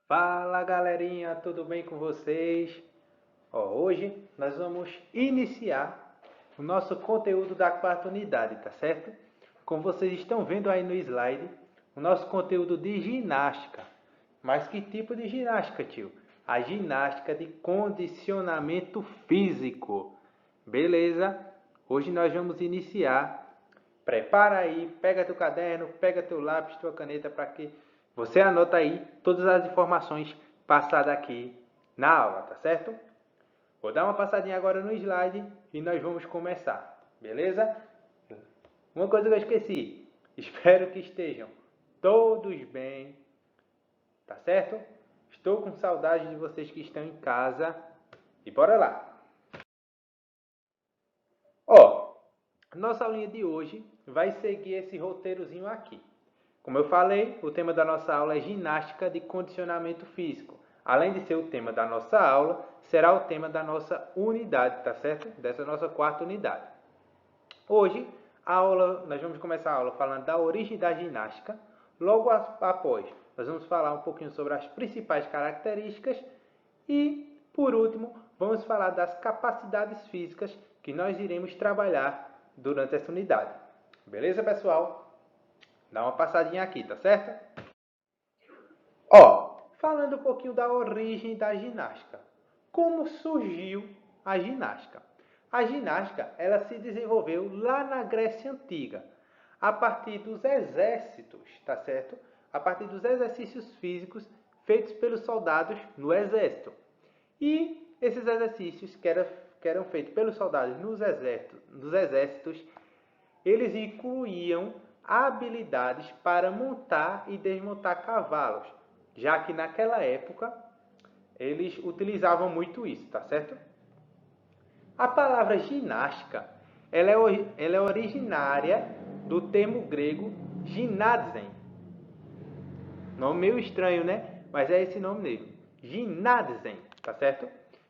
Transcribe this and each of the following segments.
Fala galerinha, tudo bem com vocês? Hoje nós vamos iniciar o nosso conteúdo da quarta unidade, tá certo? Como vocês estão vendo aí no slide, o nosso conteúdo de ginástica. Mas que tipo de ginástica, tio? A ginástica de condicionamento físico. Beleza? Hoje nós vamos iniciar. Prepara aí, pega teu caderno, pega teu lápis, tua caneta para que você anota aí todas as informações passadas aqui na aula, tá certo? Vou dar uma passadinha agora no slide e nós vamos começar, beleza? Uma coisa que eu esqueci, espero que estejam todos bem, tá certo? Estou com saudade de vocês que estão em casa e bora lá! Nossa aulinha de hoje vai seguir esse roteirozinho aqui. Como eu falei, o tema da nossa aula é ginástica de condicionamento físico. Além de ser o tema da nossa aula, será o tema da nossa unidade, tá certo? Dessa nossa quarta unidade. Hoje, nós vamos começar a aula falando da origem da ginástica. Logo após, nós vamos falar um pouquinho sobre as principais características e, por último, vamos falar das capacidades físicas que nós iremos trabalhar durante essa unidade. Beleza, pessoal? Dá uma passadinha aqui, tá certo? Falando um pouquinho da origem da ginástica. Como surgiu a ginástica? A ginástica, ela se desenvolveu lá na Grécia Antiga, a partir dos exércitos, tá certo? A partir dos exercícios físicos feitos pelos soldados no exército. E esses exercícios que eram feitos pelos soldados nos exércitos, eles incluíam habilidades para montar e desmontar cavalos, já que naquela época eles utilizavam muito isso, tá certo? A palavra ginástica, ela é originária do termo grego gynadzen. Nome meio estranho, né? Mas é esse nome mesmo. Gynadzen, tá certo?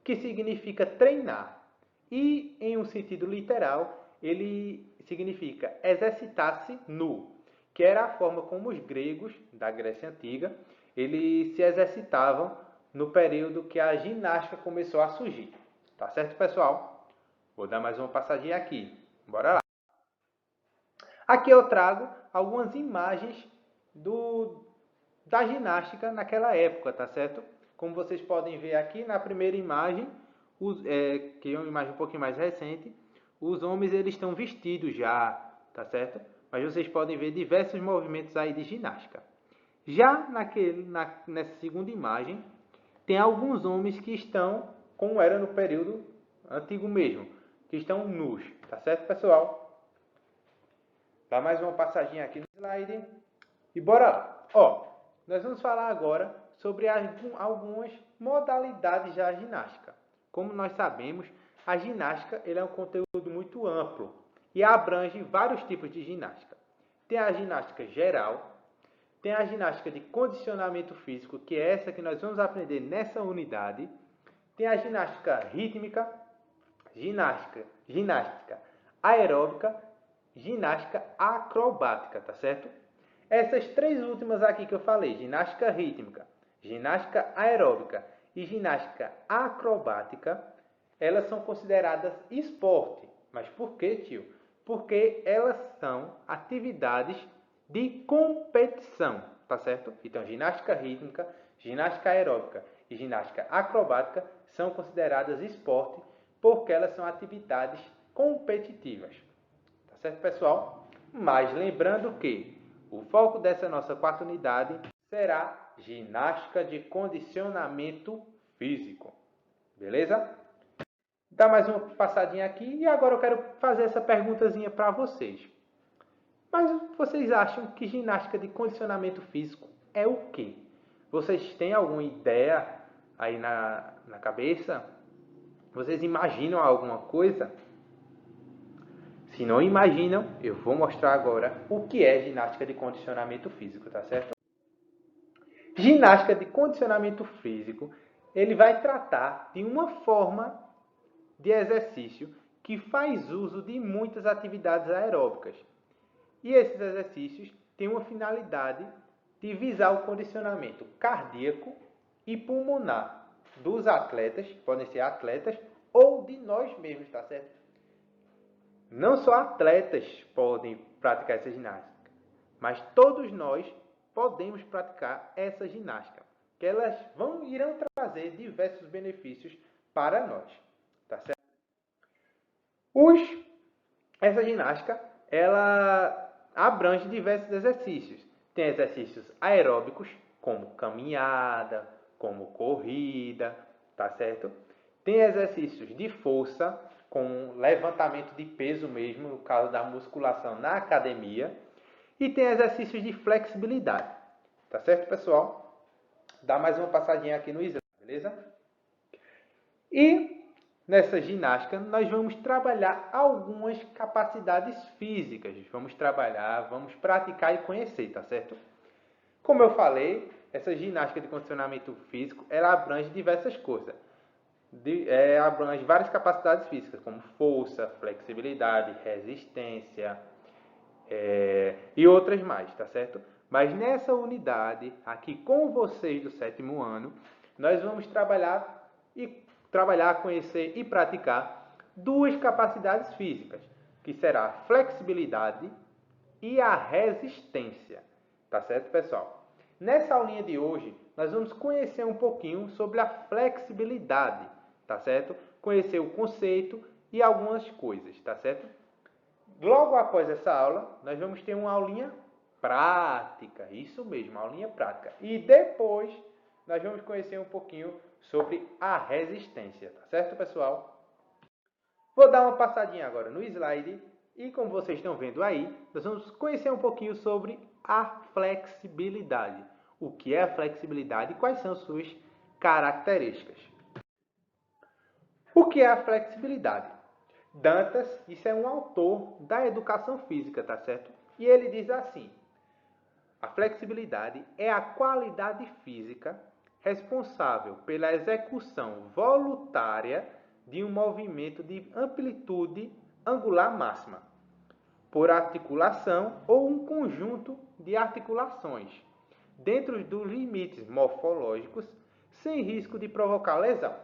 Que significa treinar. E, em um sentido literal, ele significa exercitar-se nu, que era a forma como os gregos da Grécia Antiga, eles se exercitavam no período que a ginástica começou a surgir. Tá certo, pessoal? Vou dar mais uma passadinha aqui. Bora lá. Aqui eu trago algumas imagens da ginástica naquela época, tá certo? Como vocês podem ver aqui na primeira imagem, que é uma imagem um pouquinho mais recente, os homens eles estão vestidos já, tá certo? Mas vocês podem ver diversos movimentos aí de ginástica. Já nessa segunda imagem, tem alguns homens que estão, como era no período antigo mesmo, que estão nus, tá certo, pessoal? Dá mais uma passadinha aqui no slide e bora lá. Nós vamos falar agora sobre algumas modalidades da ginástica. Como nós sabemos, a ginástica é um conteúdo muito amplo e abrange vários tipos de ginástica. Tem a ginástica geral, tem a ginástica de condicionamento físico, que é essa que nós vamos aprender nessa unidade. Tem a ginástica rítmica, ginástica aeróbica, ginástica acrobática, tá certo? Essas três últimas aqui que eu falei, ginástica rítmica, ginástica aeróbica e ginástica acrobática, elas são consideradas esporte. Mas por que, tio? Porque elas são atividades de competição, tá certo? Então, ginástica rítmica, ginástica aeróbica e ginástica acrobática são consideradas esporte porque elas são atividades competitivas. Tá certo, pessoal? Mas lembrando que o foco dessa nossa quarta unidade será ginástica de condicionamento físico. Beleza? Dá mais uma passadinha aqui e agora eu quero fazer essa perguntazinha para vocês. Mas vocês acham que ginástica de condicionamento físico é o quê? Vocês têm alguma ideia aí na cabeça? Vocês imaginam alguma coisa? Se não imaginam, eu vou mostrar agora o que é ginástica de condicionamento físico, tá certo? Ginástica de condicionamento físico, ele vai tratar de uma forma de exercício que faz uso de muitas atividades aeróbicas. E esses exercícios têm uma finalidade de visar o condicionamento cardíaco, e pulmonar dos atletas, podem ser atletas, ou de nós mesmos, tá certo? Não só atletas podem praticar essa ginástica, mas todos nós podemos praticar essa ginástica, que elas irão trazer diversos benefícios para nós, tá certo? Essa ginástica, ela abrange diversos exercícios. Tem exercícios aeróbicos, como caminhada, como corrida, tá certo? Tem exercícios de força, com levantamento de peso mesmo, no caso da musculação na academia. E tem exercícios de flexibilidade, tá certo, pessoal? Dá mais uma passadinha aqui no slide, beleza? E nessa ginástica, nós vamos trabalhar algumas capacidades físicas. Vamos praticar e conhecer, tá certo? Como eu falei, essa ginástica de condicionamento físico, ela abrange diversas coisas. Abrange várias capacidades físicas, como força, flexibilidade, resistência e outras mais, tá certo? Mas nessa unidade, aqui com vocês do 7º ano, nós vamos trabalhar, conhecer e praticar duas capacidades físicas, que será a flexibilidade e a resistência. Tá certo, pessoal? Nessa aulinha de hoje, nós vamos conhecer um pouquinho sobre a flexibilidade, tá certo? Conhecer o conceito e algumas coisas, tá certo? Logo após essa aula, nós vamos ter uma aulinha prática, isso mesmo, uma aulinha prática. E depois, nós vamos conhecer um pouquinho sobre a resistência, tá certo, pessoal? Vou dar uma passadinha agora no slide e, como vocês estão vendo aí, nós vamos conhecer um pouquinho sobre a flexibilidade. O que é a flexibilidade e quais são suas características. O que é a flexibilidade? Dantas, isso é um autor da educação física, tá certo? E ele diz assim: a flexibilidade é a qualidade física responsável pela execução voluntária de um movimento de amplitude angular máxima, por articulação ou um conjunto de articulações, dentro dos limites morfológicos, sem risco de provocar lesão.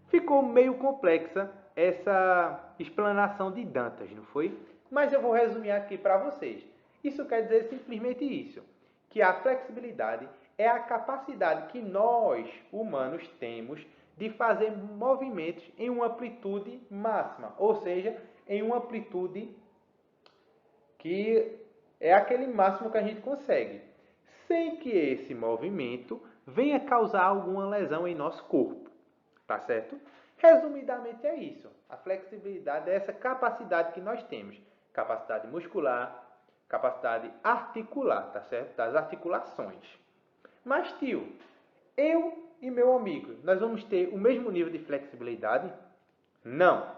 Ficou meio complexa essa explanação de Dantas, não foi? Mas eu vou resumir aqui para vocês. Isso quer dizer simplesmente isso, que a flexibilidade é a capacidade que nós, humanos, temos de fazer movimentos em uma amplitude máxima, ou seja, em uma amplitude que é aquele máximo que a gente consegue, sem que esse movimento venha causar alguma lesão em nosso corpo. Tá certo? Resumidamente é isso. A flexibilidade é essa capacidade que nós temos. Capacidade muscular, capacidade articular, tá certo? Das articulações. Mas, tio, eu e meu amigo, nós vamos ter o mesmo nível de flexibilidade? Não.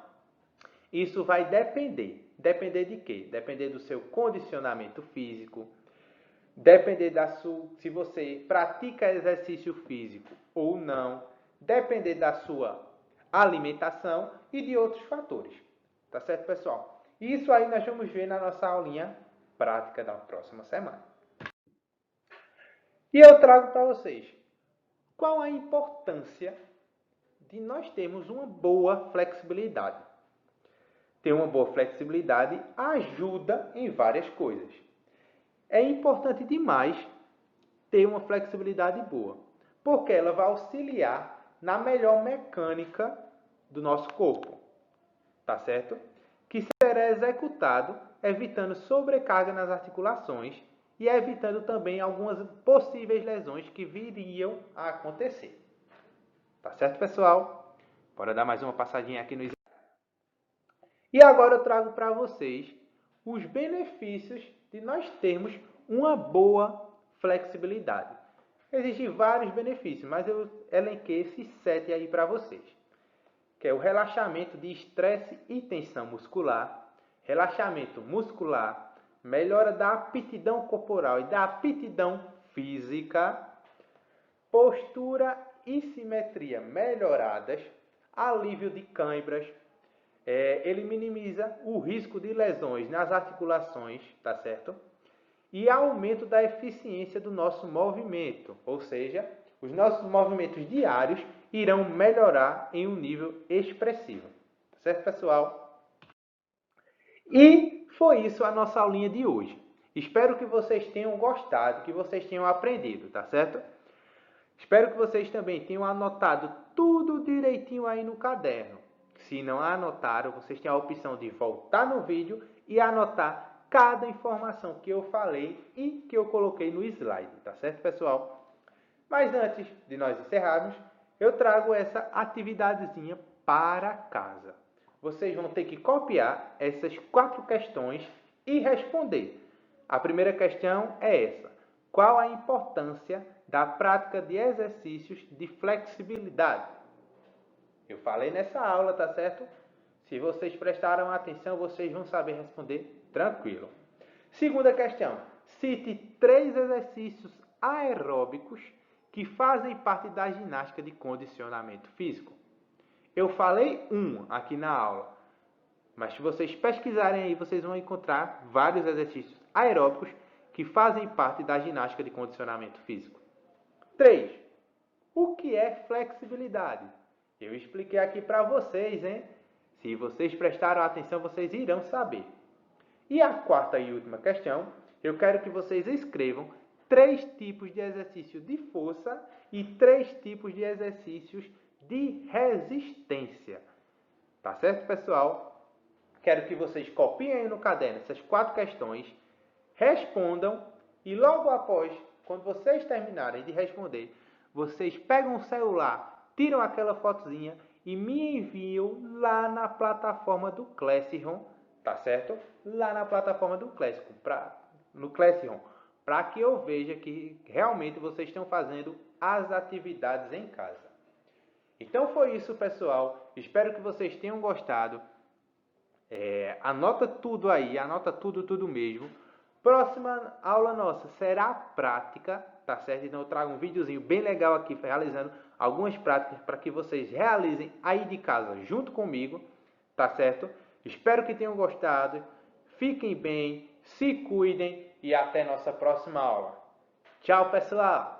Isso vai depender. Depender de quê? Depender do seu condicionamento físico, depender se você pratica exercício físico ou não, depender da sua alimentação e de outros fatores. Tá certo, pessoal? Isso aí nós vamos ver na nossa aulinha prática da próxima semana. E eu trago para vocês qual a importância de nós termos uma boa flexibilidade. Ter uma boa flexibilidade ajuda em várias coisas. É importante demais ter uma flexibilidade boa, porque ela vai auxiliar na melhor mecânica do nosso corpo, tá certo? Que será executado evitando sobrecarga nas articulações e evitando também algumas possíveis lesões que viriam a acontecer. Tá certo, pessoal? Bora dar mais uma passadinha aqui no slide. E agora eu trago para vocês os benefícios de nós termos uma boa flexibilidade. Existem vários benefícios, mas eu elenquei esses 7 aí para vocês. Que é o relaxamento de estresse e tensão muscular, relaxamento muscular, melhora da aptidão corporal e da aptidão física, postura e simetria melhoradas, alívio de câimbras, ele minimiza o risco de lesões nas articulações, tá certo? e aumento da eficiência do nosso movimento, ou seja, os nossos movimentos diários irão melhorar em um nível expressivo. Certo, pessoal? E foi isso a nossa aulinha de hoje. Espero que vocês tenham gostado, que vocês tenham aprendido, tá certo? Espero que vocês também tenham anotado tudo direitinho aí no caderno. Se não anotaram, vocês têm a opção de voltar no vídeo e anotar cada informação que eu falei e que eu coloquei no slide, tá certo, pessoal? Mas antes de nós encerrarmos, eu trago essa atividadezinha para casa. Vocês vão ter que copiar essas 4 questões e responder. A primeira questão é essa: qual a importância da prática de exercícios de flexibilidade? Eu falei nessa aula, tá certo? Se vocês prestaram atenção, vocês vão saber responder tranquilo. Segunda questão: cite 3 exercícios aeróbicos que fazem parte da ginástica de condicionamento físico. Eu falei um aqui na aula, mas se vocês pesquisarem aí, vocês vão encontrar vários exercícios aeróbicos que fazem parte da ginástica de condicionamento físico. 3. O que é flexibilidade? Eu expliquei aqui para vocês, hein? Se vocês prestaram atenção, vocês irão saber. E a quarta e última questão, eu quero que vocês escrevam 3 tipos de exercício de força e 3 tipos de exercícios de resistência. Tá certo, pessoal? Quero que vocês copiem aí no caderno essas 4 questões, respondam e logo após, quando vocês terminarem de responder, vocês pegam o celular, tiram aquela fotozinha e me enviam lá na plataforma do Classroom, tá certo? Lá na plataforma do Classroom, para que eu veja que realmente vocês estão fazendo as atividades em casa. Então foi isso, pessoal. Espero que vocês tenham gostado. Anota tudo aí, anota tudo mesmo. Próxima aula nossa será prática, tá certo? Então eu trago um videozinho bem legal aqui, realizando algumas práticas para que vocês realizem aí de casa junto comigo, tá certo? Espero que tenham gostado. Fiquem bem, se cuidem e até nossa próxima aula. Tchau, pessoal!